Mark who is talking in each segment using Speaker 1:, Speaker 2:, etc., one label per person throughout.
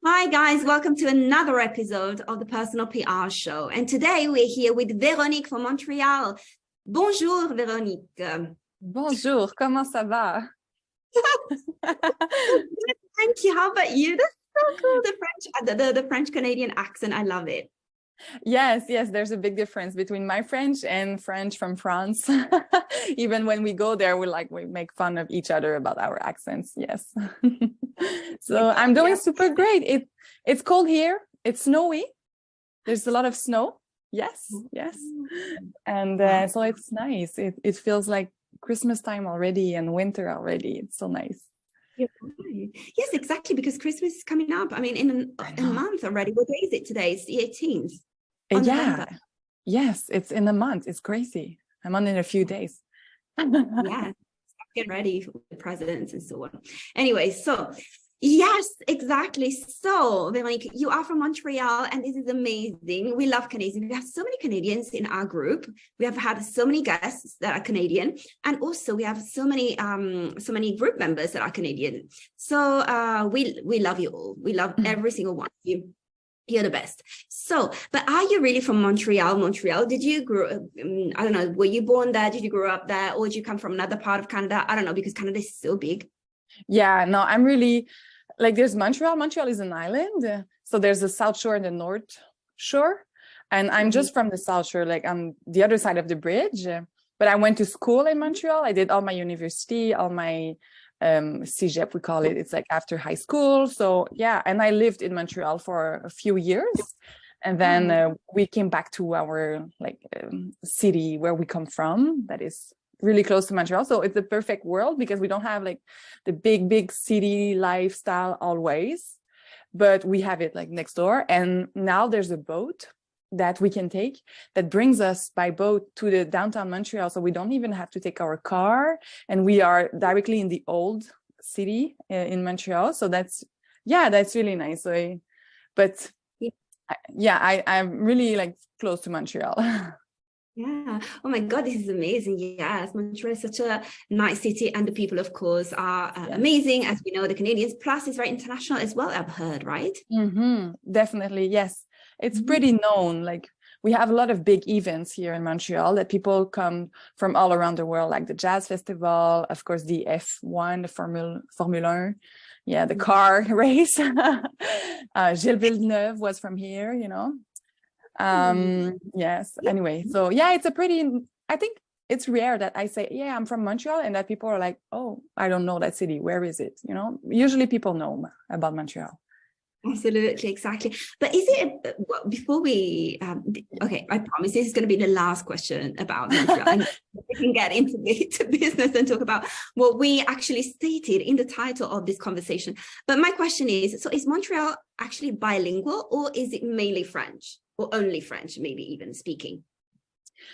Speaker 1: Hi, guys. Welcome to another episode of the Personal PR Show. And today we're here with Véronique from Montreal. Bonjour, Véronique.
Speaker 2: Bonjour, comment ça va?
Speaker 1: Thank you. How about you? That's so cool. The French Canadian accent. I love it.
Speaker 2: Yes, there's a big difference between my French and French from France. Even when we go there, we make fun of each other about our accents. Yes. So I'm doing super great. It's cold here. It's snowy. There's a lot of snow. Yes. And so it's nice. It feels like Christmas time already and winter already. It's so nice.
Speaker 1: Yes, exactly, because Christmas is coming up. I mean, in a month already. What day is it today? It's the 18th.
Speaker 2: Yeah. Yes, it's in a month. It's crazy. I'm on in a few days.
Speaker 1: Yeah. Get ready for the presents and so on. Anyway, so yes, exactly. So, Véronique, you are from Montreal, and this is amazing. We love Canadians. We have so many Canadians in our group. We have had so many guests that are Canadian, and also we have so many group members that are Canadian. So we love you all. We love every single one of you. You're the best. So, but are you really from Montreal? Did you grow up, I don't know, were you born there? Did you grow up there? Or did you come from another part of Canada? I don't know, because Canada is so big.
Speaker 2: Yeah, no, I'm really there's Montreal. Montreal is an island. So there's the South Shore and the North Shore. And I'm just from the South Shore, like on the other side of the bridge. But I went to school in Montreal. I did all my university, all my cégep, we call it. It's like after high school. So yeah, and I lived in Montreal for a few years. And then we came back to our city where we come from. That is really close to Montreal. So it's a perfect world because we don't have like the big city lifestyle always, but we have it like next door. And now there's a boat that we can take that brings us by boat to the downtown Montreal. So we don't even have to take our car, and we are directly in the old city in Montreal. So that's really nice. So, but I'm really like close to Montreal.
Speaker 1: Yeah. Oh my God, this is amazing. Yes, Montreal is such a nice city, and the people, of course, are amazing, as we know, the Canadians. Plus, it's very international as well, I've heard, right?
Speaker 2: Definitely, yes. It's pretty known. Like we have a lot of big events here in Montreal that people come from all around the world, like the Jazz Festival, of course, the F1, the Formula 1. Yeah, the car race. Gilles Villeneuve was from here, Yes. Anyway, so yeah, I think it's rare that I say, yeah, I'm from Montreal, and that people are like, oh, I don't know that city. Where is it? Usually people know about Montreal.
Speaker 1: Absolutely, exactly. But is it, before we, okay, I promise this is going to be the last question about Montreal. And we can get into business and talk about what we actually stated in the title of this conversation. But my question is, so is Montreal actually bilingual, or is it mainly French, or only French, maybe even speaking?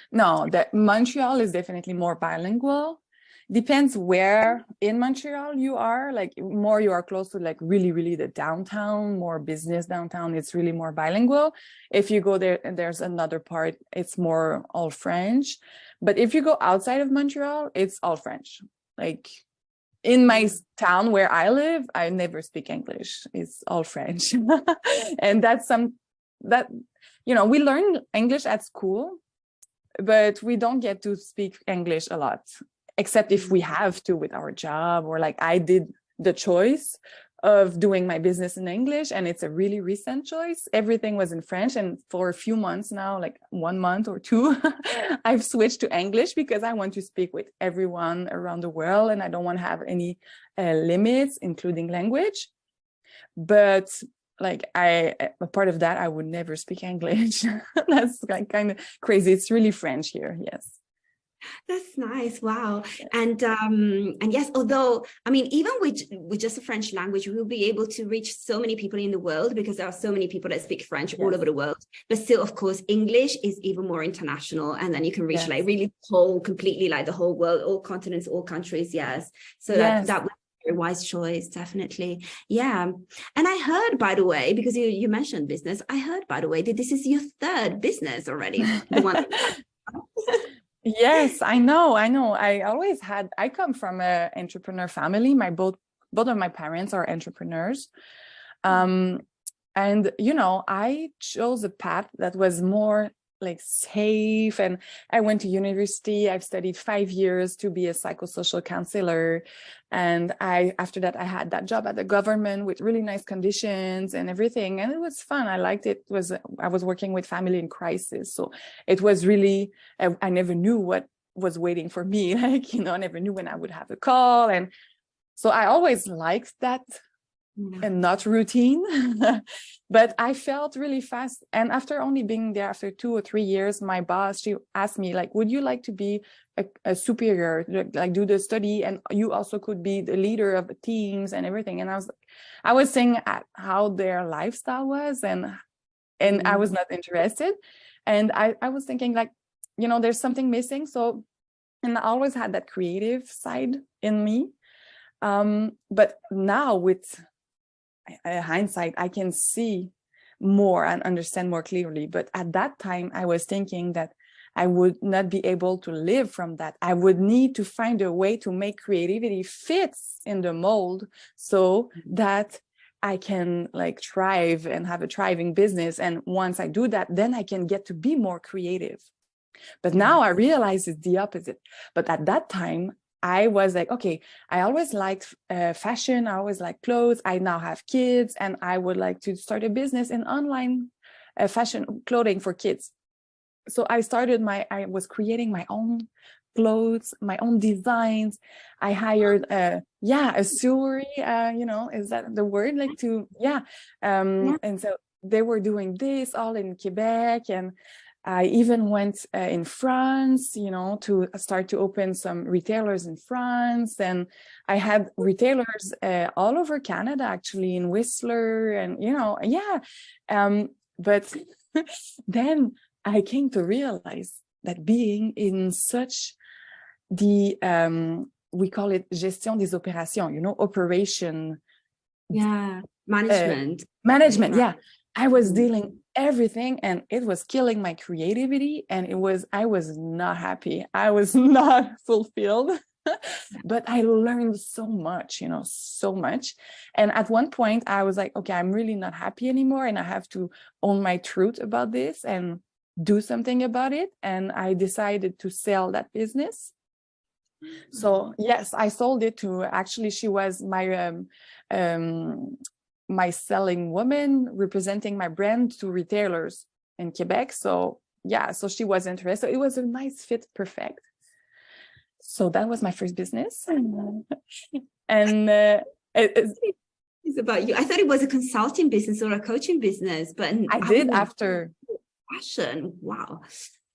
Speaker 2: No, that Montreal is definitely more bilingual. Depends where in Montreal you are. Like more you are close to like really the downtown, more business downtown, it's really more bilingual. If you go there and there's another part, it's more all French. But if you go outside of Montreal, it's all French. Like in my town where I live, I never speak English. It's all French. And that's we learn English at school, but we don't get to speak English a lot, except if we have to with our job, or like I did the choice of doing my business in English, and it's a really recent choice. Everything was in French, and for a few months now, like 1 month or two, I've switched to English because I want to speak with everyone around the world, and I don't want to have any limits, including language. But like a part of that, I would never speak English. That's kind of crazy. It's really French here. Yes.
Speaker 1: That's nice. Wow. And yes, although, I mean, even with just the French language, we'll be able to reach so many people in the world, because there are so many people that speak French all over the world. But still, of course, English is even more international. And then you can reach like really completely like the whole world, all continents, all countries. Yes. So that would be a wise choice, definitely. Yeah. And I heard, by the way, because you mentioned business, I heard, by the way, that this is your third business already. The one
Speaker 2: Yes, I know. I come from an entrepreneur family. Both of my parents are entrepreneurs. And, you know, I chose a path that was more like safe. And I went to university. I've studied 5 years to be a psychosocial counselor. And after that, I had that job at the government with really nice conditions and everything. And it was fun. I liked it. I was working with family in crisis. So it was really, I never knew what was waiting for me. Like, you know, I never knew when I would have a call. And so I always liked that and not routine. But I felt really fast. And after only being there after 2 or 3 years, my boss, she asked me, like, would you like to be a superior, like do the study, and you also could be the leader of the teams and everything. And I was saying how their lifestyle was, and I was not interested. And I was thinking, like, you know, there's something missing. So, and I always had that creative side in me. But now with hindsight, I can see more and understand more clearly. But at that time, I was thinking that I would not be able to live from that. I would need to find a way to make creativity fits in the mold so that I can like thrive and have a thriving business. And once I do that, then I can get to be more creative. But now I realize it's the opposite. But at that time, I was like, okay, I always liked fashion. I always liked clothes. I now have kids, and I would like to start a business in online fashion clothing for kids. So I was creating my own clothes, my own designs. I hired a sewery, you know, is that the word? Like and so they were doing this all in Quebec, and I even went in France, you know, to start to open some retailers in France. And I had retailers all over Canada, actually, in Whistler, and, you know, but then I came to realize that being in such the, we call it gestion des opérations, you know, operation.
Speaker 1: Yeah, management.
Speaker 2: Management, yeah. I was dealing everything, and it was killing my creativity, and I was not happy. I was not fulfilled. But I learned so much, you know, so much. And at one point I was like, okay, I'm really not happy anymore, and I have to own my truth about this and do something about it. And I decided to sell that business. So yes, I sold it to, actually, she was my selling woman, representing my brand to retailers in Quebec. So yeah, so she was interested. It was a nice fit, perfect. So that was my first business. And
Speaker 1: It's about you. I thought it was a consulting business or a coaching business, but
Speaker 2: I did after
Speaker 1: fashion. Wow.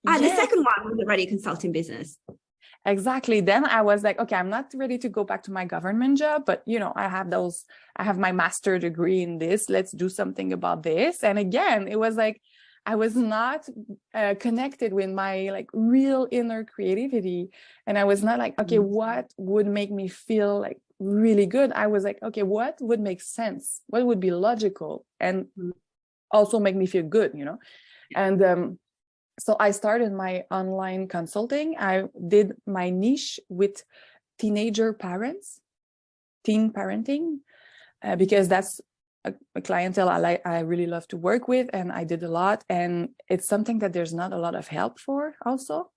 Speaker 1: The second one was already a consulting business.
Speaker 2: Exactly. Then I was like, okay, I'm not ready to go back to my government job, but you know, I have my master degree in this. Let's do something about this. And again, it was like, I was not connected with my like real inner creativity. And I was not like, okay, what would make me feel like really good? I was like, okay, what would make sense? What would be logical and also make me feel good, you know? And so I started my online consulting. I did my niche with teenager parents, teen parenting, because that's a clientele I really love to work with, and I did a lot. And it's something that there's not a lot of help for also.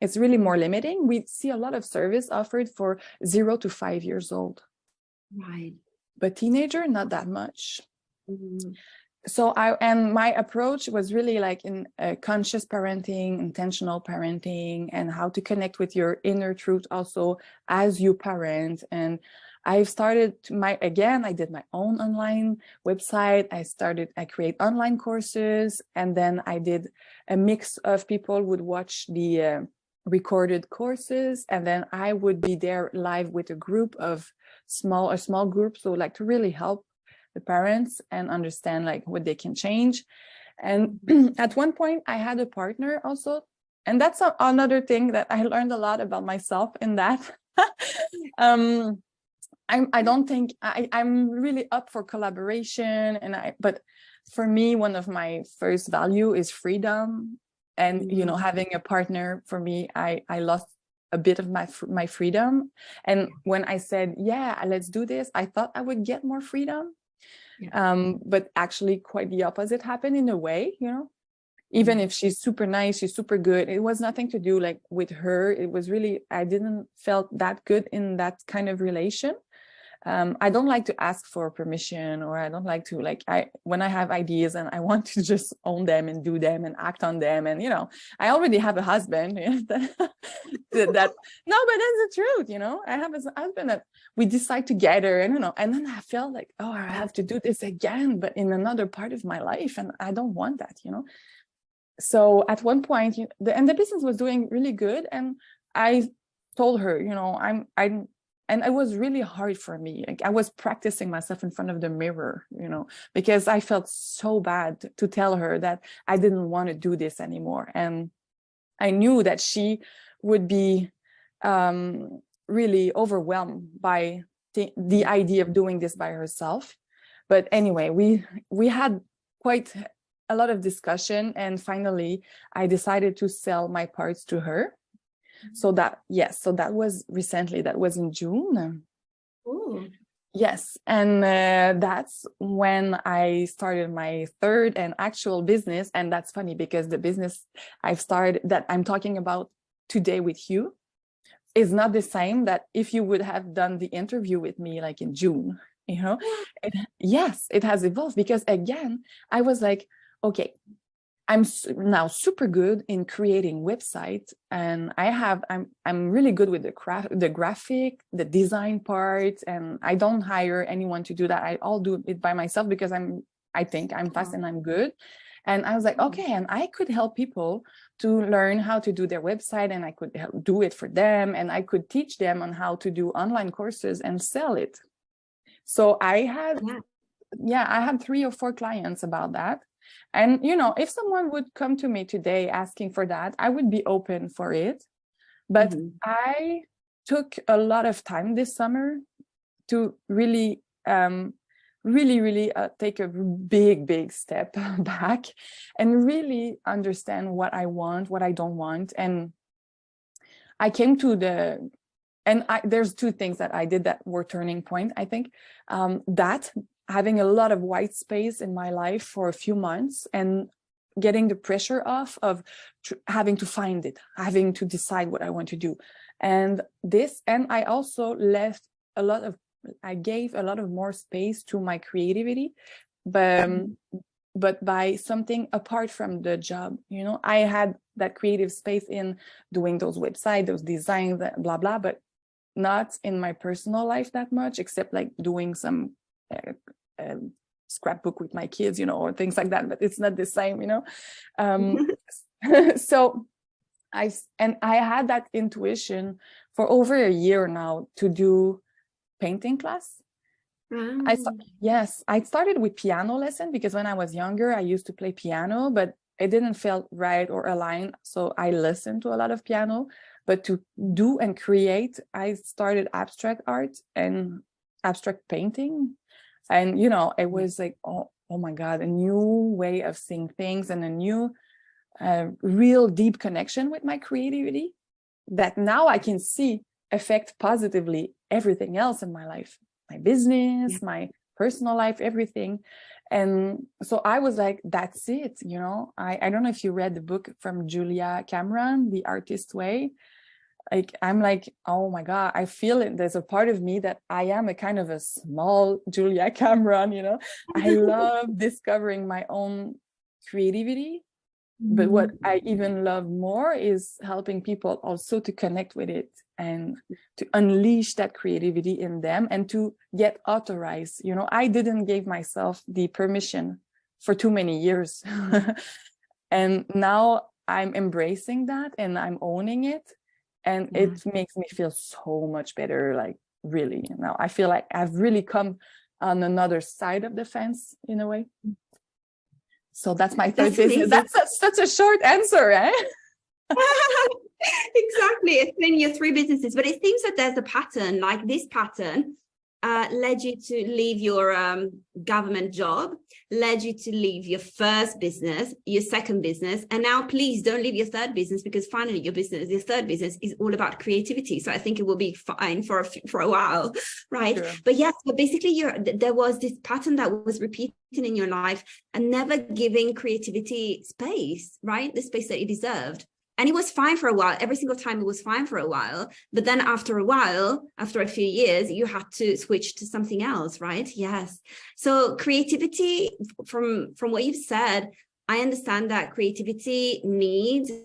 Speaker 2: It's really more limiting. We see a lot of service offered for 0 to 5 years old.
Speaker 1: Right.
Speaker 2: But teenager, not that much. So my approach was really like in conscious parenting, intentional parenting, and how to connect with your inner truth also as you parent. And I've started I did my own online website. I create online courses, and then I did a mix of people would watch the recorded courses, and then I would be there live with a group of a small group. So like to really help the parents and understand like what they can change. And at one point I had a partner also, and that's another thing that I learned a lot about myself in that. I don't think I'm really up for collaboration, but for me, one of my first value is freedom. And you know, having a partner, for me, I lost a bit of my freedom. And when I said, yeah, let's do this, I thought I would get more freedom. But actually quite the opposite happened in a way, even if she's super nice, she's super good. It was nothing to do like with her. It was really, I didn't felt that good in that kind of relation. I don't like to ask for permission, or I don't like to when I have ideas and I want to just own them and do them and act on them. And, I already have a husband that no, but that's the truth. I have a husband that we decide together and, and then I felt like, oh, I have to do this again, but in another part of my life. And I don't want that, So at one point, the business was doing really good. And I told her, and it was really hard for me. Like I was practicing myself in front of the mirror, because I felt so bad to tell her that I didn't want to do this anymore. And I knew that she would be really overwhelmed by the idea of doing this by herself. But anyway, we had quite a lot of discussion, and finally I decided to sell my parts to her. So that was recently, that was in June.
Speaker 1: Ooh.
Speaker 2: Yes. And that's when I started my third and actual business. And that's funny because the business I've started that I'm talking about today with you is not the same that if you would have done the interview with me like in June, yes, it has evolved, because again, I was like, okay, I'm now super good in creating websites, and I'm really good with the graphic, the design part, and I don't hire anyone to do that. I all do it by myself because I think I'm fast and I'm good. And I was like, okay, and I could help people to learn how to do their website, and I could do it for them, and I could teach them on how to do online courses and sell it. So I had 3 or 4 clients about that. And, if someone would come to me today asking for that, I would be open for it. But I took a lot of time this summer to really, really take a big step back and really understand what I want, what I don't want. And I came to there's 2 things that I did that were turning point, I think. That having a lot of white space in my life for a few months and getting the pressure off of having to find it, having to decide what I want to do. And I also I gave a lot of more space to my creativity, but by something apart from the job. I had that creative space in doing those websites, those designs, blah, blah, but not in my personal life that much, except like doing some scrapbook with my kids, or things like that, but it's not the same, So I had that intuition for over a year now to do painting class. I started with piano lesson because when I was younger, I used to play piano, but it didn't feel right or aligned. So I listened to a lot of piano, but to do and create, I started abstract art and abstract painting. And, it was like, oh my God, a new way of seeing things and a new, real deep connection with my creativity that now I can see affect positively everything else in my life, my business, my personal life, everything. And so I was like, that's it. I don't know if you read the book from Julia Cameron, The Artist Way. I'm like, oh my God, I feel it. There's a part of me that I am a kind of a small Julia Cameron, I love discovering my own creativity. But what I even love more is helping people also to connect with it and to unleash that creativity in them and to get authorized. I didn't give myself the permission for too many years. And now I'm embracing that and I'm owning it. And it makes me feel so much better, like really. Now I feel like I've really come on another side of the fence in a way. So that's my third business. That's such a short answer, eh?
Speaker 1: Exactly. It's been your 3 businesses, but it seems that there's a pattern, like this pattern led you to leave your government job, led you to leave your first business, your second business, and now please don't leave your third business, because finally your third business is all about creativity. So I think it will be fine for a while, right? Sure. But yes, but basically there was this pattern that was repeated in your life and never giving creativity space, right? The space that it deserved. And it was fine for a while. Every single time it was fine for a while. But then after a while, after a few years, you had to switch to something else, right? Yes. So creativity, from what you've said, I understand that creativity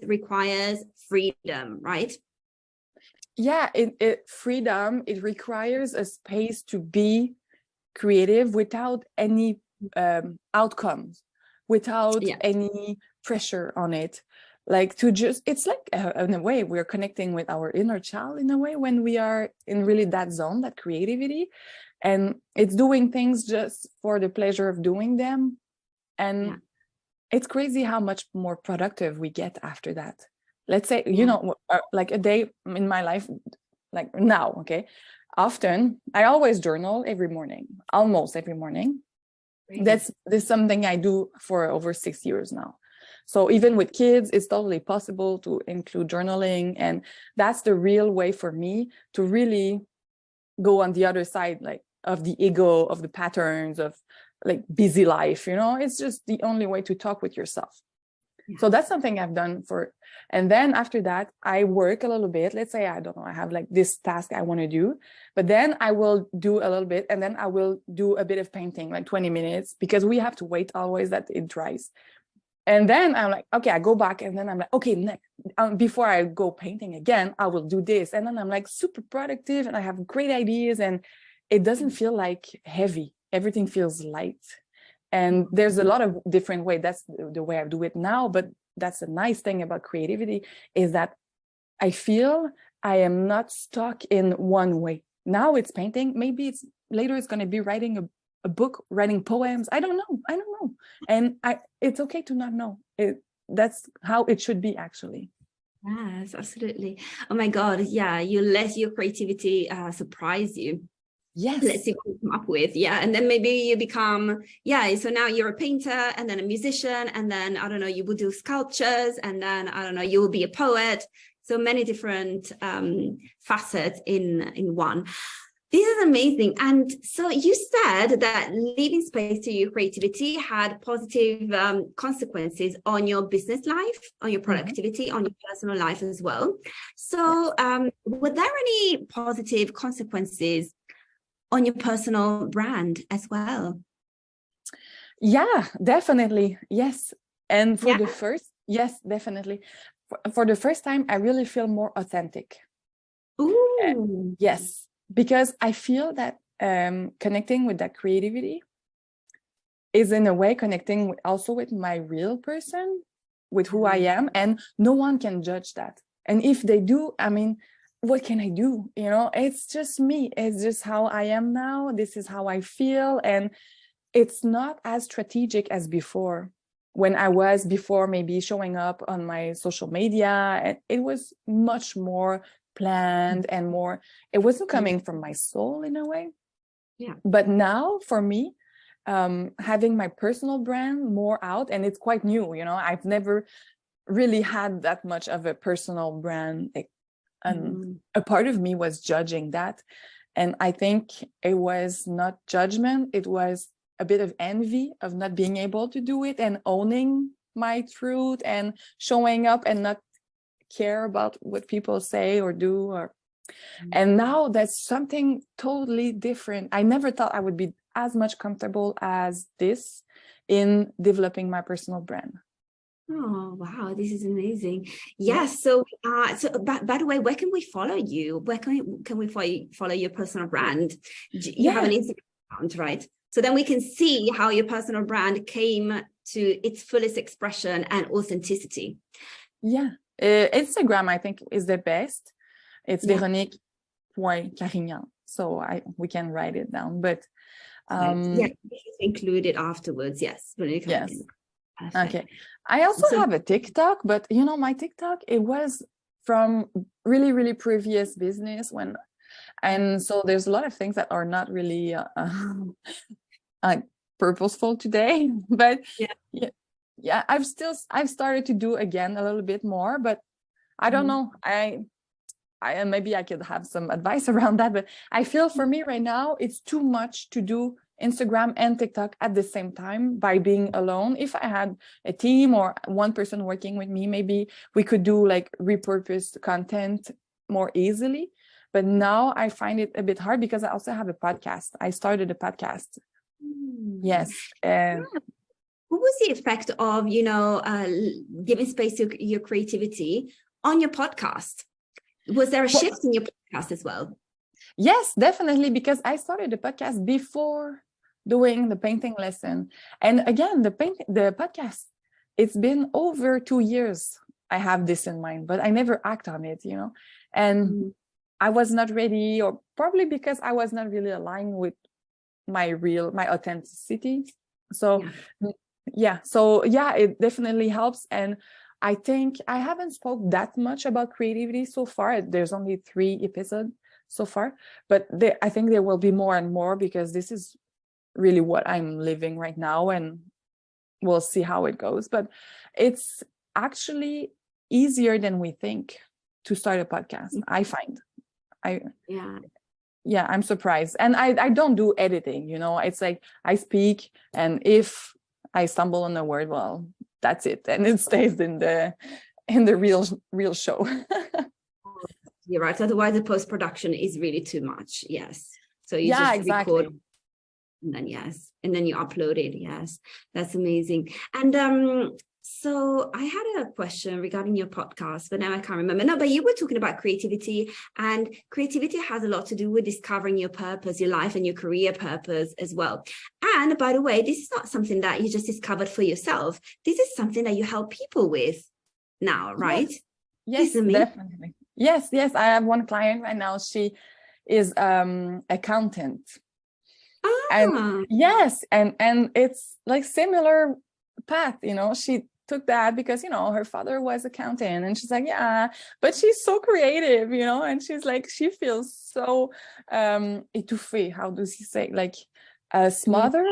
Speaker 1: requires freedom, right?
Speaker 2: Yeah, freedom, it requires a space to be creative without any outcomes, without any pressure on it. Like to just, it's like in a way we're connecting with our inner child in a way when we are in really that zone, that creativity, and it's doing things just for the pleasure of doing them. And it's crazy how much more productive we get after that. Let's say, you know, like a day in my life, like now, okay, often I always journal every morning, almost every morning. That's something I do for over 6 years now. So even with kids, it's totally possible to include journaling. And that's the real way for me to really go on the other side, like of the ego, of the patterns of like busy life, you know, it's just the only way to talk with yourself. So that's something I've done and then after that, I work a little bit. Let's say, I don't know, I have like this task I want to do, but then I will do a little bit and then I will do a bit of painting, like 20 minutes, because we have to wait always that it dries. And then I'm like, okay, I go back and then I'm like, okay, next, before I go painting again, I will do this. And then I'm like super productive and I have great ideas and it doesn't feel like heavy. Everything feels light. And there's a lot of different ways. That's the way I do it now. But that's a nice thing about creativity is that I feel I am not stuck in one way. Now it's painting. Maybe later it's going to be writing a book, writing poems. I don't know. And it's okay to not know. That's how it should be, actually.
Speaker 1: Yes, absolutely. Oh my God. Yeah. You let your creativity surprise you.
Speaker 2: Yes.
Speaker 1: Let's see what you come up with. Yeah. And then maybe you become, so now you're a painter and then a musician. And then, I don't know, you will do sculptures. And then, I don't know, you will be a poet. So many different facets in one. This is amazing. And so you said that leaving space to your creativity had positive consequences on your business life, on your productivity, on your personal life as well. So were there any positive consequences on your personal brand as well?
Speaker 2: Yeah, definitely. Yes. And for the first, yes, definitely. For the first time, I really feel more authentic.
Speaker 1: Ooh.
Speaker 2: Yes. Because I feel that connecting with that creativity is in a way connecting also with my real person, with who I am, and no one can judge that. And if they do, I mean, what can I do? You know, it's just me. It's just how I am now. This is how I feel. And it's not as strategic as before. When I was before maybe showing up on my social media, and it was much more planned and more, it wasn't coming from my soul in a way.
Speaker 1: Yeah.
Speaker 2: But now for me, having my personal brand more out, and it's quite new, you know, I've never really had that much of a personal brand. And a part of me was judging that. And I think it was not judgment. It was a bit of envy of not being able to do it and owning my truth and showing up and not care about what people say or do. And now that's something totally different. I never thought I would be as much comfortable as this in developing my personal brand.
Speaker 1: Oh, wow. This is amazing. Yes. So, by the way, where can we follow you? Where can we follow your personal brand? You have an Instagram account, right? So then we can see how your personal brand came to its fullest expression and authenticity.
Speaker 2: Yeah. Instagram, I think, is the best. It's Véronique.Carignan. So we can write it down, but
Speaker 1: include it afterwards. Yes.
Speaker 2: Yes. Okay. I also have a TikTok, but you know, my TikTok, it was from really, really previous business when And so there's a lot of things that are not really purposeful today, but yeah, I've started to do again a little bit more, but I don't know. I maybe I could have some advice around that, but I feel for me right now, it's too much to do Instagram and TikTok at the same time by being alone. If I had a team or one person working with me, maybe we could do like repurposed content more easily. But now I find it a bit hard because I also have a podcast. I started a podcast. Yes.
Speaker 1: What was the effect of, giving space to your creativity on your podcast? Was there a shift in your podcast as well?
Speaker 2: Yes, definitely, because I started the podcast before doing the painting lesson. And again, the podcast, it's been over 2 years. I have this in mind, but I never act on it, and I was not ready, or probably because I was not really aligned with my authenticity. So it definitely helps. And I think I haven't spoke that much about creativity so far. There's only 3 episodes so far, but I think there will be more and more, because this is really what I'm living right now, and we'll see how it goes. But it's actually easier than we think to start a podcast. I find I'm surprised. And I don't do editing, it's like I speak, and if I stumble on a word, well, that's it, and it stays in the real show.
Speaker 1: You're right. Otherwise, the post-production is really too much. Yes. So you just
Speaker 2: exactly.
Speaker 1: record, and then you upload it. Yes, that's amazing. And so I had a question regarding your podcast, but now I can't remember. No, but you were talking about creativity, and creativity has a lot to do with discovering your purpose, your life and your career purpose as well. And by the way, this is not something that you just discovered for yourself. This is something that you help people with now, right?
Speaker 2: Yes, definitely. Yes. I have one client right now. She is accountant. And yes, and it's like similar path, she took that because her father was accountant, and she's like, yeah, but she's so creative, and she's like, she feels so étouffée. How does he say, like smothered?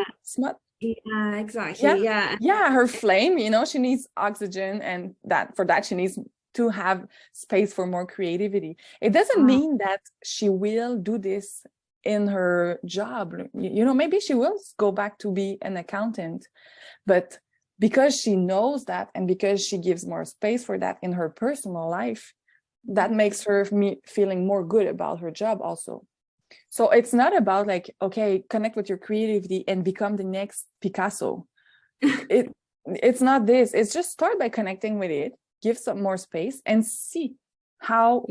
Speaker 1: Yeah, exactly.
Speaker 2: Yeah, her flame, she needs oxygen, and for that she needs to have space for more creativity. It doesn't mean that she will do this in her job, maybe she will go back to be an accountant, but because she knows that, and because she gives more space for that in her personal life, that makes her feeling more good about her job also. So it's not about like, okay, connect with your creativity and become the next Picasso. It's not this. It's just start by connecting with it, give some more space, and see how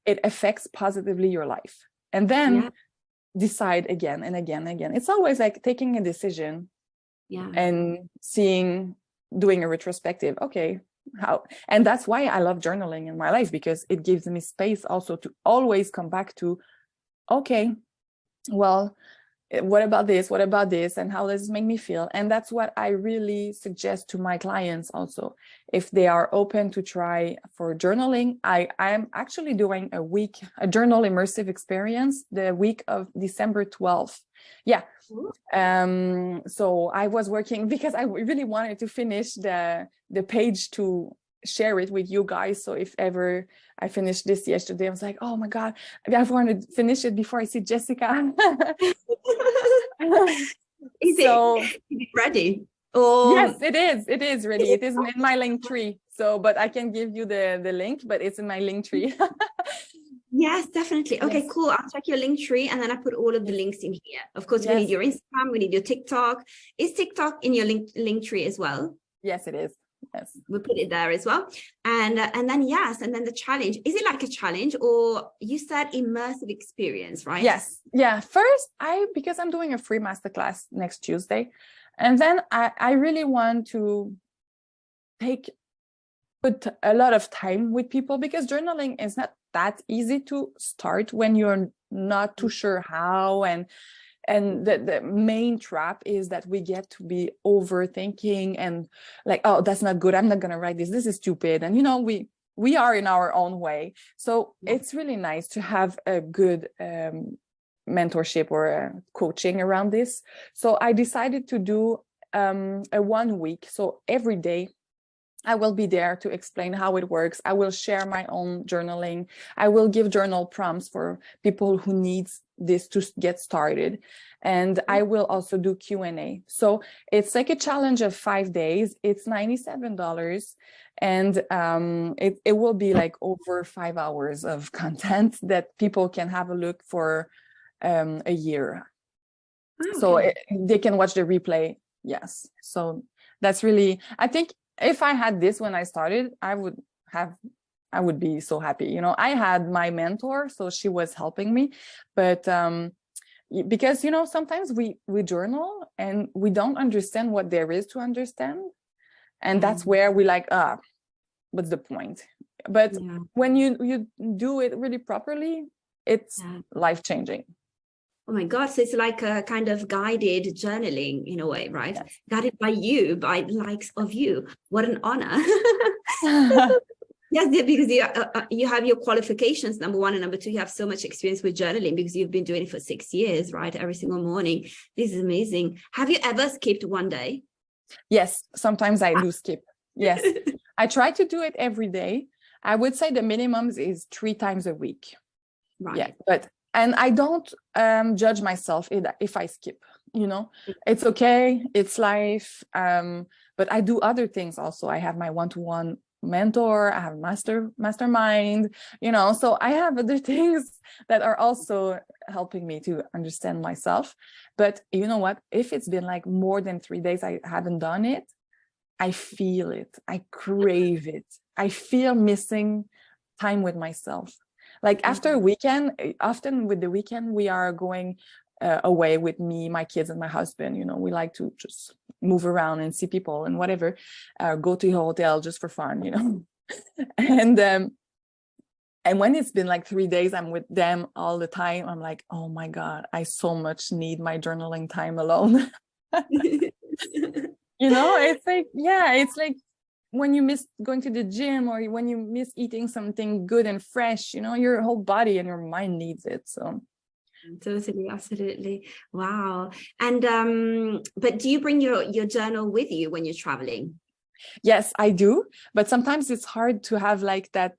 Speaker 2: it affects positively your life, and then decide again and again and again. It's always like taking a decision and doing a retrospective. Okay, how? And that's why I love journaling in my life, because it gives me space also to always come back to, okay, well, what about this, and how does this make me feel? And that's what I really suggest to my clients also, if they are open to try for journaling. I'm actually doing a journal immersive experience the week of December 12th. So I was working because I really wanted to finish the page to share it with you guys. So if ever I finished this yesterday, I was like, oh my God, I want to finish it before I see Jessica.
Speaker 1: Is it ready? Oh
Speaker 2: yes, it is ready. It is in my link tree. So, but I can give you the link, but it's in my link tree.
Speaker 1: Yes, definitely. Okay, cool. I'll check your link tree, and then I put all of the links in here. Of course, we need your Instagram, we need your TikTok. Is TikTok in your link tree as well?
Speaker 2: Yes, it is. Yes,
Speaker 1: we'll put it there as well. And then the challenge, is it like a challenge, or you said immersive experience, right?
Speaker 2: Yes. Yeah. First, because I'm doing a free masterclass next Tuesday, and then I really want to put a lot of time with people, because journaling is not that easy to start when you're not too sure how. And the main trap is that we get to be overthinking and like, oh, that's not good, I'm not going to write this is stupid. And we are in our own way. So it's really nice to have a good mentorship or coaching around this. So I decided to do a 1 week. So every day I will be there to explain how it works. I will share my own journaling. I will give journal prompts for people who needs this to get started. And I will also do Q&A. So it's like a challenge of 5 days. It's $97. And it will be like over 5 hours of content that people can have a look for a year.
Speaker 1: Oh,
Speaker 2: So
Speaker 1: okay.
Speaker 2: they can watch the replay. Yes. So that's really, I think if I had this when I started, I would be so happy. You know, I had my mentor, so she was helping me, but because, you know, sometimes we journal and we don't understand what there is to understand. And that's where we like, what's the point? But when you do it really properly, it's life-changing.
Speaker 1: Oh my God. So it's like a kind of guided journaling in a way, right? Yes. Guided by you, by the likes of you. What an honor. Yes, because you have your qualifications, number one, and number two, you have so much experience with journaling because you've been doing it for 6 years, right? Every single morning. This is amazing. Have you ever skipped one day?
Speaker 2: Yes, sometimes I do skip. Yes, I try to do it every day. I would say the minimum is 3 times a week. Right. Yeah, and I don't judge myself if I skip, you know, it's okay, it's life. But I do other things also. I have my one-to-one mentor, I have mastermind, you know, so I have other things that are also helping me to understand myself. But you know what, if it's been like more than 3 days I haven't done it, I feel it, I crave it, I feel missing time with myself. Like after a weekend, often with the weekend, we are going away with me, my kids and my husband. You know, we like to just move around and see people and whatever, go to a hotel just for fun, you know. And when it's been like 3 days, I'm with them all the time. I'm like, oh my God, I so much need my journaling time alone. You know, it's like, yeah, it's like when you miss going to the gym or when you miss eating something good and fresh, you know, your whole body and your mind needs it. So
Speaker 1: totally, absolutely. Wow. And but do you bring your journal with you when you're traveling?
Speaker 2: Yes, I do, but sometimes it's hard to have like that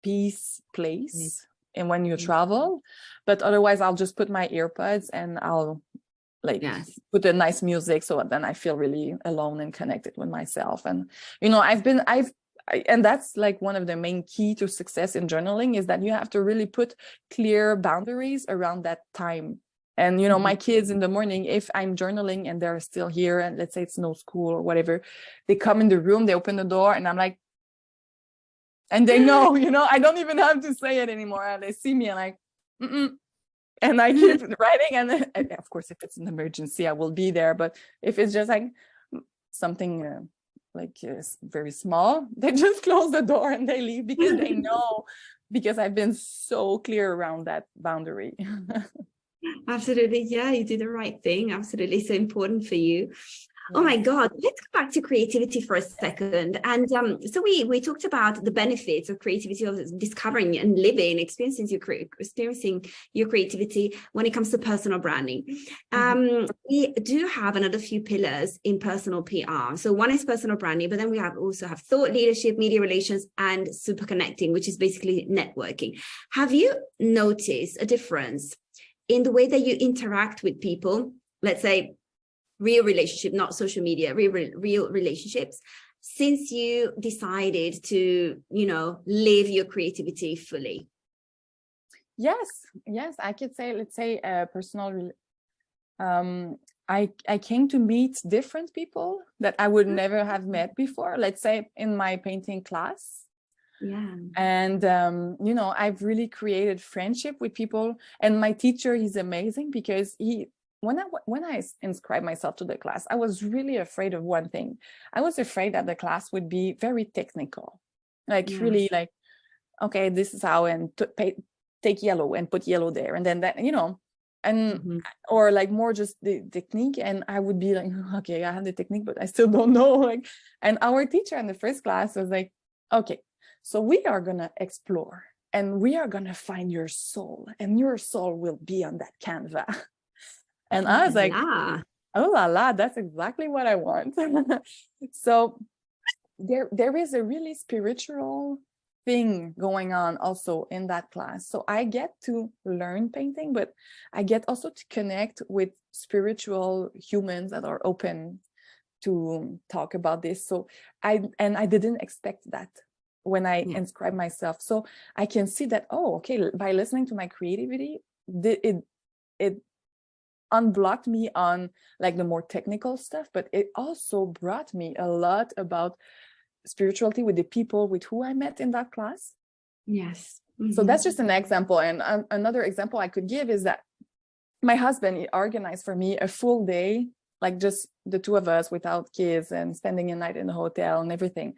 Speaker 2: peace place and when you travel, but otherwise I'll just put my earbuds and I'll like put a nice music, so then I feel really alone and connected with myself. And you know, and that's like one of the main key to success in journaling is that you have to really put clear boundaries around that time. And you know, my kids in the morning, if I'm journaling and they're still here and let's say it's no school or whatever, they come in the room, they open the door and I'm like, and they know, you know, I don't even have to say it anymore, and they see me and like and I keep writing, and then, of course, if it's an emergency, I will be there. But if it's just like something very small, they just close the door and they leave because they know, because I've been so clear around that boundary.
Speaker 1: Absolutely. Yeah, you do the right thing. Absolutely. So important for you. Oh my God, let's go back to creativity for a second. And so we talked about the benefits of creativity, of discovering and living, experiencing your creativity when it comes to personal branding. We do have another few pillars in personal PR. So one is personal branding, but then we also have thought leadership, media relations, and super connecting, which is basically networking. Have you noticed a difference in the way that you interact with people? Let's say real relationship, not social media, real relationships, since you decided to, you know, live your creativity fully?
Speaker 2: Yes, I could say, let's say personal. I came to meet different people that I would never have met before, let's say in my painting class. Yeah. And you know, I've really created friendship with people, and my teacher, he's amazing because when I inscribed myself to the class, I was really afraid of one thing. I was afraid that the class would be very technical, like really like, okay, this is how, and take yellow and put yellow there, and then that, you know, and or like more just the technique. And I would be like, okay, I have the technique, but I still don't know. Like, and our teacher in the first class was like, okay, So we are going to explore and we are going to find your soul, and your soul will be on that canvas. And I was like, oh la la, that's exactly what I want. So there is a really spiritual thing going on also in that class. So I get to learn painting, but I get also to connect with spiritual humans that are open to talk about this. So I didn't expect that when I inscribed myself. So I can see that, oh, okay, by listening to my creativity, it unblocked me on like the more technical stuff, but it also brought me a lot about spirituality with the people with who I met in that class.
Speaker 1: Yes.
Speaker 2: So that's just an example. And another example I could give is that my husband, he organized for me a full day, like just the two of us without kids and spending a night in the hotel and everything.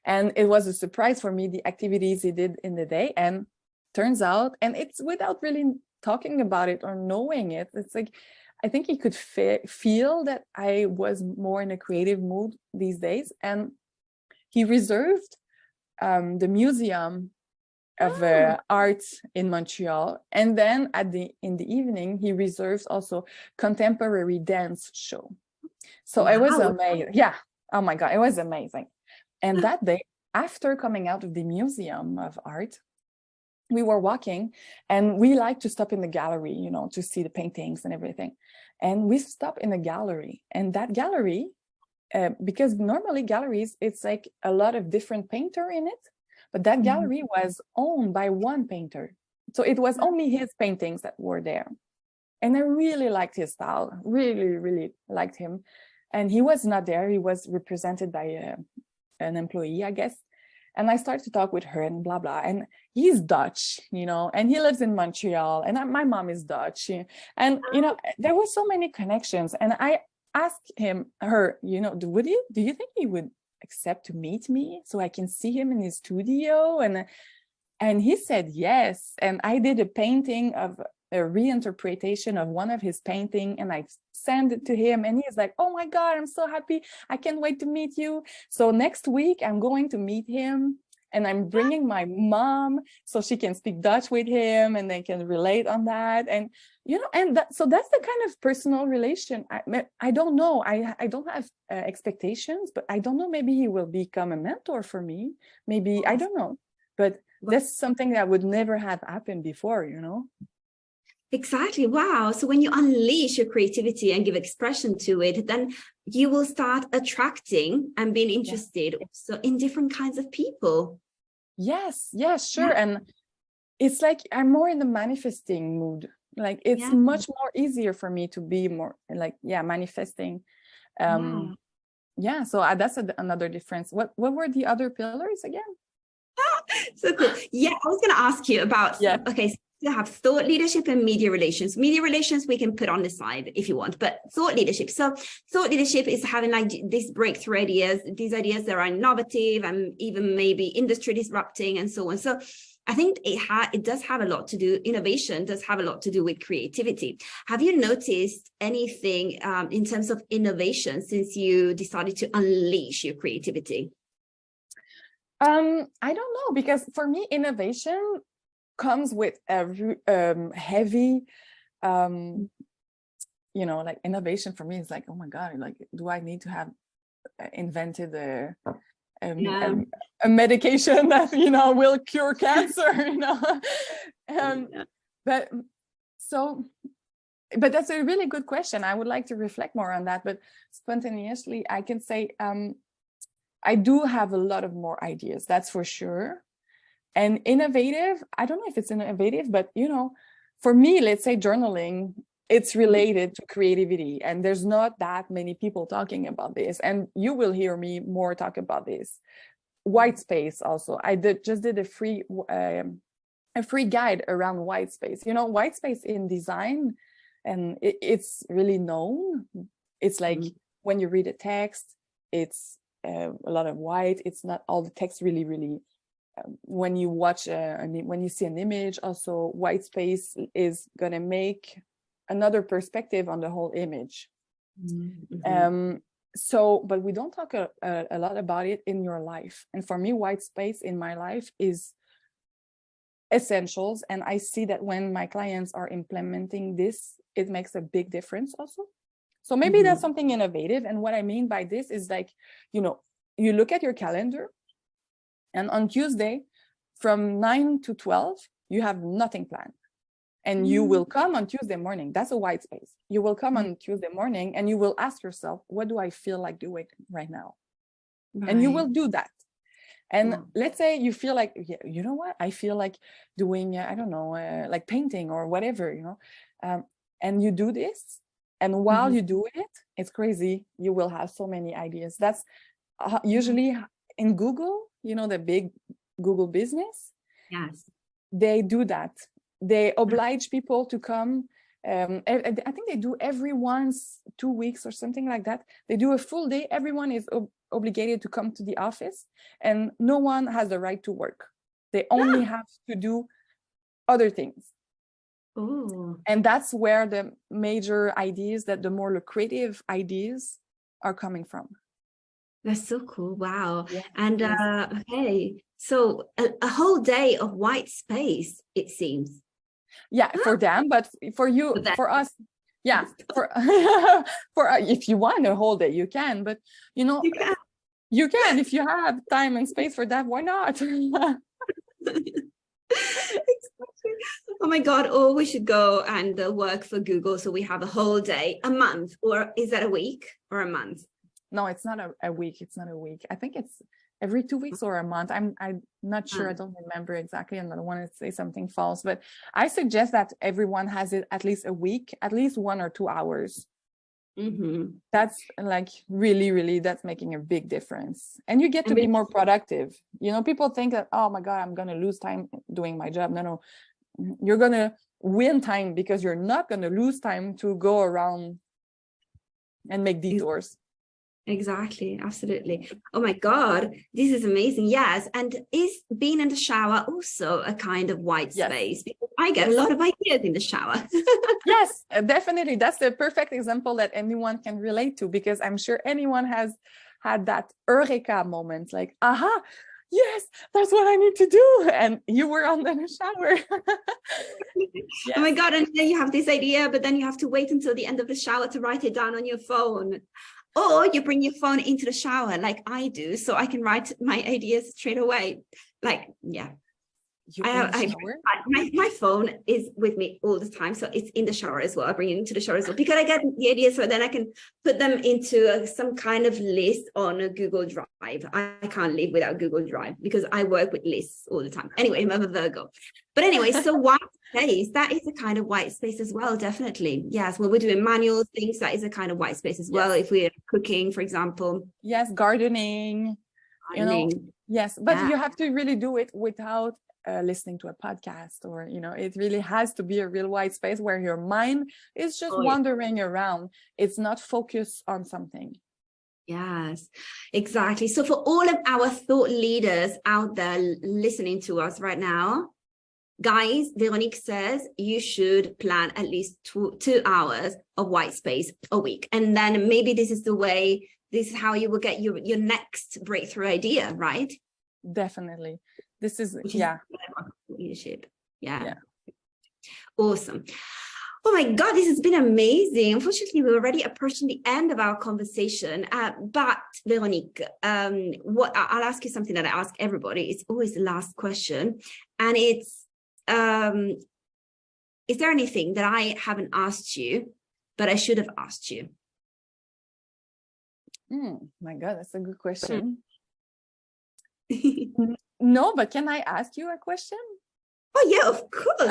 Speaker 2: And it was a surprise for me, the activities he did in the day. And turns out, and it's without really talking about it or knowing it, it's like, I think he could feel that I was more in a creative mood these days. And he reserved the Museum of Art in Montreal. And then in the evening, he reserves also contemporary dance show. So it was amazing. Yeah. Oh my God, it was amazing. And that day, after coming out of the Museum of Art, we were walking and we like to stop in the gallery, you know, to see the paintings and everything. And we stopped in a gallery, and that gallery, because normally galleries, it's like a lot of different painter in it, but that gallery was owned by one painter. So it was only his paintings that were there. And I really liked his style, really, really liked him. And he was not there. He was represented by an employee, I guess. And I started to talk with her and blah, blah. And he's Dutch, you know, and he lives in Montreal, and my mom is Dutch. And, you know, there were so many connections. And I asked her, you know, do you think he would accept to meet me so I can see him in his studio? And he said yes. And I did a painting of a reinterpretation of one of his painting, and I sent it to him, and he's like, oh my God, I'm so happy. I can't wait to meet you. So next week I'm going to meet him, and I'm bringing my mom so she can speak Dutch with him and they can relate on that. And, you know, and so that's the kind of personal relation. I don't know. I don't have expectations, but I don't know, maybe he will become a mentor for me. Maybe, I don't know, but that's something that would never have happened before, you know?
Speaker 1: Exactly. Wow. So when you unleash your creativity and give expression to it, then you will start attracting and being interested also in different kinds of people.
Speaker 2: Yes, sure. Yeah. And it's like I'm more in the manifesting mood. Like it's much more easier for me to be more like, manifesting. Yeah. So that's another difference. What were the other pillars again?
Speaker 1: So cool. Yeah, I was going to ask you about, okay, so you have thought leadership and media relations. Media relations we can put on the side if you want, but thought leadership. So thought leadership is having like these breakthrough ideas, these ideas that are innovative and even maybe industry disrupting and so on. So I think it does have a lot to do, innovation does have a lot to do with creativity. Have you noticed anything in terms of innovation since you decided to unleash your creativity?
Speaker 2: I don't know, because for me, innovation comes with a heavy, you know, like innovation for me is like, oh my God, like, do I need to have invented a medication that, you know, will cure cancer, you know? But that's a really good question. I would like to reflect more on that, but spontaneously, I can say, I do have a lot of more ideas, that's for sure. And innovative, I don't know if it's innovative, but, you know, for me, let's say journaling, it's related to creativity. And there's not that many people talking about this. And you will hear me more talk about this. White space also. I just did a free guide around white space. You know, white space in design, and it's really known. It's like when you read a text, it's a lot of white. It's not all the text really when you watch when you see an image, also white space is gonna make another perspective on the whole image. So, but we don't talk a lot about it in your life. And for me, white space in my life is essentials. And I see that when my clients are implementing this, it makes a big difference also. So maybe that's something innovative. And what I mean by this is like, you know, you look at your calendar and on Tuesday from 9 to 12, you have nothing planned. And you will come on Tuesday morning. That's a white space. You will come on Tuesday morning and you will ask yourself, what do I feel like doing right now? Right. And you will do that. And let's say you feel like, yeah, you know what? I feel like doing, I don't know, like painting or whatever, you know, and you do this. And while you do it, it's crazy. You will have so many ideas. That's usually in Google, you know, the big Google business.
Speaker 1: Yes.
Speaker 2: They do that. They oblige people to come. I think they do every once 2 weeks or something like that. They do a full day. Everyone is obligated to come to the office and no one has the right to work. They only have to do other things.
Speaker 1: Ooh.
Speaker 2: And that's where the major ideas, that the more lucrative ideas are coming from.
Speaker 1: That's so cool. Wow.
Speaker 2: Yes,
Speaker 1: And okay, so a whole day of white space, it seems.
Speaker 2: Yeah, for them, but for you, for us, yeah, for if you want a whole day, you can, but you know, you can if you have time and space for that, why not?
Speaker 1: Exactly. Oh my God, or we should go and work for Google so we have a whole day, a month, or is that a week or a month?
Speaker 2: No, it's not a week. It's not a week. I think it's every 2 weeks or a month. I'm not sure. I don't remember exactly. And I don't want to say something false, but I suggest that everyone has it at least a week, at least 1 or 2 hours. That's like really, that's making a big difference. And you get to be more productive. You know, people think that, oh my God, I'm going to lose time doing my job. No, you're going to win time because you're not going to lose time to go around and make detours.
Speaker 1: Exactly. Absolutely. Oh my God, this is amazing. Yes. And is being in the shower also a kind of white space? Because I get a lot of ideas in the shower.
Speaker 2: Yes, definitely. That's the perfect example that anyone can relate to, because I'm sure anyone has had that eureka moment, like, aha, yes, that's what I need to do. And you were on the shower.
Speaker 1: Oh my God. And then you have this idea, but then you have to wait until the end of the shower to write it down on your phone. Or you bring your phone into the shower like I do, so I can write my ideas straight away. Like, yeah. My phone is with me all the time, so it's in the shower as well. I bring it into the shower as well because I get the ideas, so then I can put them into some kind of list on a Google Drive. I can't live without Google Drive because I work with lists all the time. Anyway, I'm a Virgo. But anyway, so white space, that is a kind of white space as well, definitely. Yes, when we're doing manual things, that is a kind of white space as well. If we're cooking, for example.
Speaker 2: Yes, gardening. You know, yes, but you have to really do it without listening to a podcast, or you know, it really has to be a real white space where your mind is just wandering around. It's not focused on something.
Speaker 1: Yes, exactly. So for all of our thought leaders out there listening to us right now, guys, Véronique says you should plan at least 2 hours of white space a week, and then maybe this is how you will get your next breakthrough idea, right?
Speaker 2: Definitely. This is
Speaker 1: leadership. Yeah. Awesome. Oh my God, this has been amazing. Unfortunately, we're already approaching the end of our conversation. But Véronique, I'll ask you something that I ask everybody. It's always the last question. And it's, is there anything that I haven't asked you, but I should have asked you?
Speaker 2: My God, that's a good question. No, but can I ask you a question?
Speaker 1: Oh yeah, of course.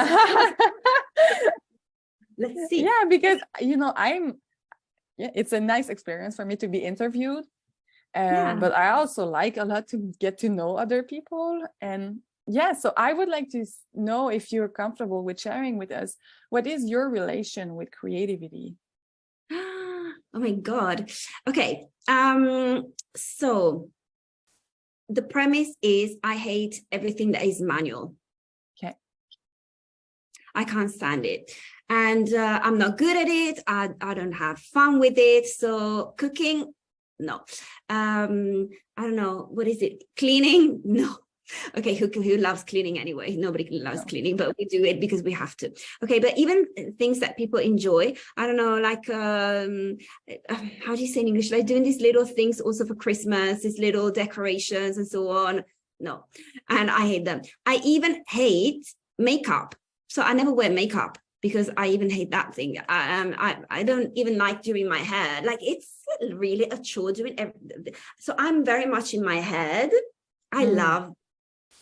Speaker 1: Let's see.
Speaker 2: Yeah, because you know, it's a nice experience for me to be interviewed. But I also like a lot to get to know other people. And so I would like to know if you're comfortable with sharing with us, what is your relation with creativity?
Speaker 1: Oh my God. Okay. So the premise is I hate everything that is manual.
Speaker 2: Okay.
Speaker 1: I can't stand it. And I'm not good at it. I don't have fun with it. So cooking, No. I don't know. What is it? Cleaning? No. Okay, who loves cleaning anyway? Nobody loves cleaning, but we do it because we have to. Okay, but even things that people enjoy, I don't know, like how do you say in English? Like doing these little things also for Christmas, these little decorations and so on. No, and I hate them. I even hate makeup, so I never wear makeup because I even hate that thing. I don't even like doing my hair. Like it's really a chore doing everything. So I'm very much in my head. I love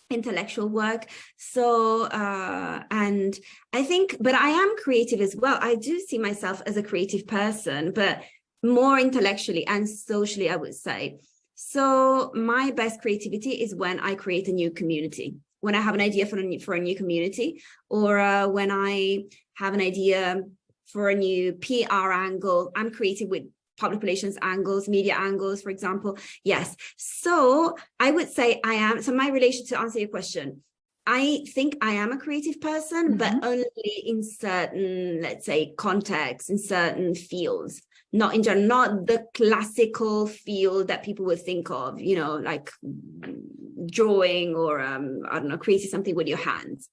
Speaker 1: intellectual work. So and I think, but I am creative as well. I do see myself as a creative person, but more intellectually and socially, I would say. So my best creativity is when I create a new community, when I have an idea for a new community, or when I have an idea for a new PR angle. I'm creative with public relations angles, media angles, for example. Yes. So I would say I am. So my relation, to answer your question, I think I am a creative person, but only in certain, let's say, contexts, in certain fields, not in general, not the classical field that people would think of, you know, like drawing or, I don't know, creating something with your hands.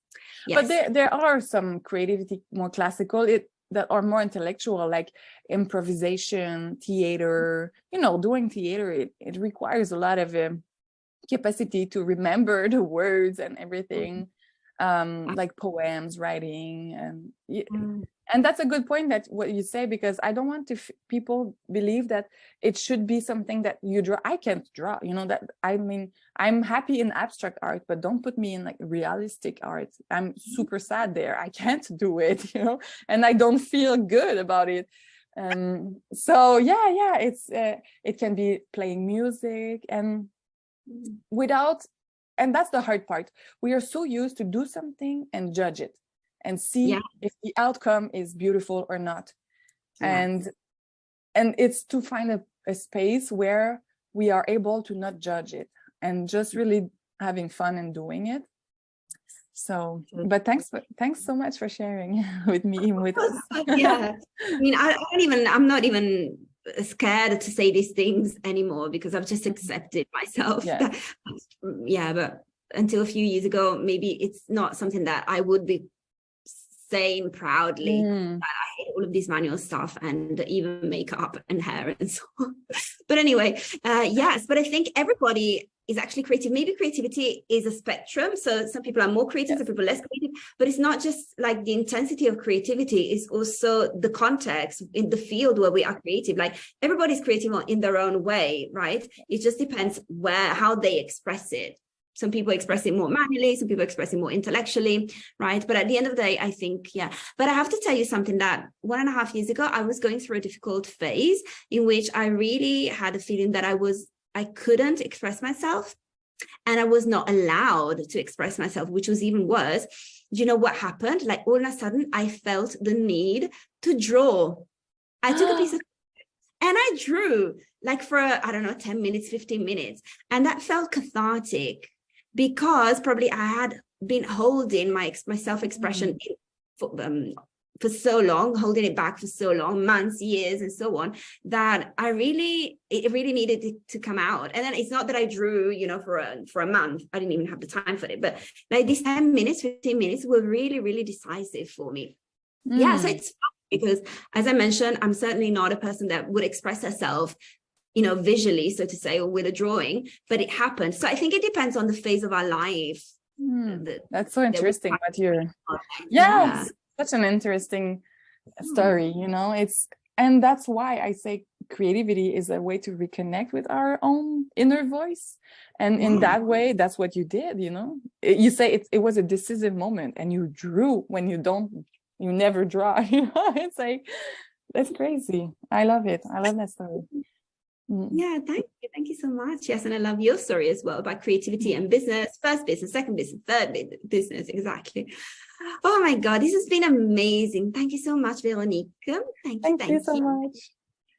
Speaker 1: Yes.
Speaker 2: But there are some creativity more classical that are more intellectual, like improvisation, theater. You know, doing theater, it requires a lot of capacity to remember the words and everything, like poems, writing, and that's a good point, that what you say, because I don't want to people believe that it should be something that you draw. I can't draw, you know, that I mean, I'm happy in abstract art, but don't put me in like realistic art. I'm super sad there. I can't do it, you know, and I don't feel good about it. So yeah, it's it can be playing music and without, and that's the hard part. We are so used to do something and judge it and see if the outcome is beautiful or not. And it's to find a space where we are able to not judge it and just really having fun and doing it. So, but thanks so much for sharing with me, with us.
Speaker 1: Yeah, I mean, I'm not even scared to say these things anymore because I've just accepted myself. But until a few years ago, maybe it's not something that I would be saying proudly that I hate all of this manual stuff and even makeup and hair and so on. But anyway, yes, but I think everybody is actually creative. Maybe creativity is a spectrum. So some people are more creative, some people are less creative, but it's not just like the intensity of creativity, it's also the context in the field where we are creative. Like everybody's creative in their own way, right? It just depends how they express it. Some people express it more manually, some people express it more intellectually, right? But at the end of the day, I think, But I have to tell you something, that 1.5 years ago, I was going through a difficult phase in which I really had a feeling that I couldn't express myself and I was not allowed to express myself, which was even worse. Do you know what happened? Like all of a sudden, I felt the need to draw. I took a piece of and I drew like for, 10 minutes, 15 minutes. And that felt cathartic, because probably I had been holding my self-expression for so long, holding it back for so long, months, years, and so on, that it really needed to come out. And then it's not that I drew, for a month. I didn't even have the time for it. But like these 10 minutes, 15 minutes were really, really decisive for me. Yeah, so it's fun because, as I mentioned, I'm certainly not a person that would express herself visually, so to say, or with a drawing, but it happened. So I think it depends on the phase of our life.
Speaker 2: That's so interesting what you're such an interesting story, and that's why I say creativity is a way to reconnect with our own inner voice. And in that way, that's what you did, you say it was a decisive moment and you drew when you never draw, it's like, that's crazy. I love it. I love that story.
Speaker 1: Yeah, thank you so much. Yes, and I love your story as well about creativity and business, first business, second business, third business, exactly. Oh my God, this has been amazing. Thank you so much, Véronique. Thank you so much.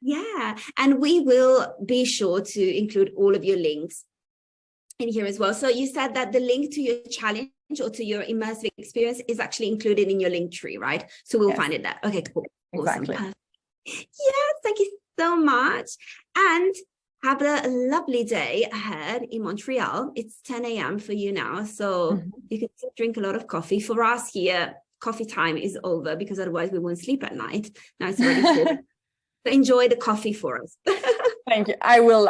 Speaker 1: Yeah, and we will be sure to include all of your links in here as well. So you said that the link to your challenge or to your immersive experience is actually included in your link tree, right? So we'll find it there. Okay, cool.
Speaker 2: Exactly.
Speaker 1: Awesome. Yes, thank you so much. And Have a lovely day ahead in Montreal. It's 10 a.m. for you now, so you can still drink a lot of coffee. For us here, coffee time is over because otherwise we won't sleep at night. Now it's already 4. So enjoy the coffee for us.
Speaker 2: Thank you. I will.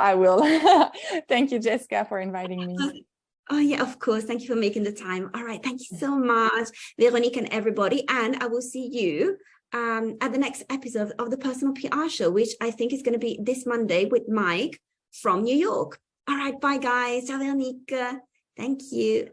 Speaker 2: Thank you, Jessica, for inviting me.
Speaker 1: Oh, yeah, of course. Thank you for making the time. All right. Thank you so much, Véronique and everybody. And I will see you at the next episode of the Personal PR Show, which I think is going to be this Monday with Mike from New York. All right. Bye, guys. Ciao, Véronique. Thank you.